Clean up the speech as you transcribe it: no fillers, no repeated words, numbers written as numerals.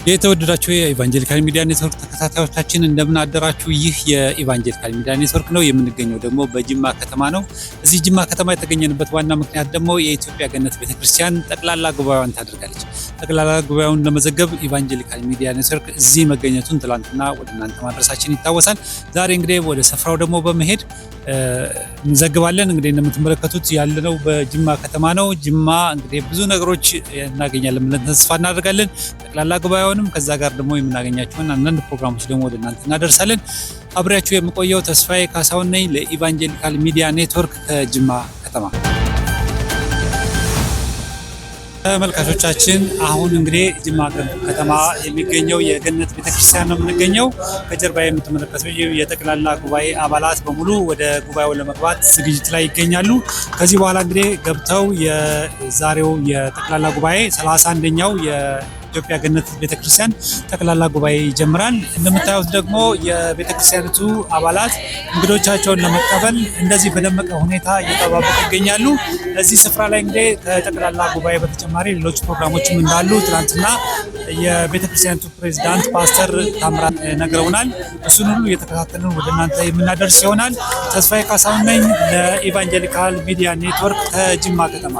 የተወደዳችሁ የኢቫንጀሊካል ሚዲያ ኔትወርክ ተከታታዮቻችን እንደምን አደራችሁ። ይህ የኢቫንጀሊካል ሚዲያ ኔትወርክ ነው። የምንገኘው ደግሞ በጅማ ከተማ ነው። እዚህ ጅማ ከተማ የተገኘንበት ዋና ምክንያት ደግሞ የኢትዮጵያ ገነት ቤተክርስቲያን ጠቅላላ ጉባኤዋን ታደርጋለች። ጠቅላላ ጉባኤውን ለመዘገብ ኢቫንጀሊካል ሚዲያ ኔትወርክ እዚህ መገኘቱን ትላንትና ወደ እናንተ ማድረሳችን ይታወሳል። ዛሬ እንግዲህ ወደ ስፍራው ደግሞ በመሄድ እንዘግባለን። እንግዲህ እንደምትመለከቱት ያለነው በጅማ ከተማ ነው። ጅማ እንግዲህ ብዙ ነገሮች እናገኛለን ብለን ተስፋ እናደርጋለን። ጠቅላላ ጉባኤውንም ከዛ ጋር ደግሞ የምናገኛቸውን አንዳንድ ፕሮግራሞች ደግሞ ወደ እናንተ እናደርሳለን። አብሬያችሁ የምቆየው ተስፋዬ ካሳሁን ነኝ ለኢቫንጀሊካል ሚዲያ ኔትወርክ ከጅማ ከተማ። ተመልካቾቻችን አሁን እንግዲህ ጅማ ከተማ የሚገኘው የገነት ቤተክርስቲያን ነው የምንገኘው። ከጀርባ የምትመለከቱ የጠቅላላ ጉባኤ አባላት በሙሉ ወደ ጉባኤው ለመግባት ዝግጅት ላይ ይገኛሉ። ከዚህ በኋላ እንግዲህ ገብተው የዛሬው የጠቅላላ ጉባኤ 31ኛው የኢትዮጵያ ገነት ቤተክርስቲያን ጠቅላላ ጉባኤ ይጀምራል። እንደምታዩት ደግሞ የቤተክርስቲያኒቱ አባላት እንግዶቻቸውን ለመቀበል እንደዚህ በደመቀ ሁኔታ እየተጠባበቁ ይገኛሉ። እዚህ ስፍራ ላይ እንግዲህ ከጠቅላላ ጉባኤ በተጨማሪ ሌሎች ፕሮግራሞችም እንዳሉ ትናንትና የቤተክርስቲያኒቱ ፕሬዝዳንት ፓስተር ታምራት ነግረውናል። እሱን ሁሉ እየተከታተልን ወደ እናንተ የምናደርስ ይሆናል። ተስፋዬ ካሳሁን ነኝ ለኢቫንጀሊካል ሚዲያ ኔትወርክ ከጅማ ከተማ።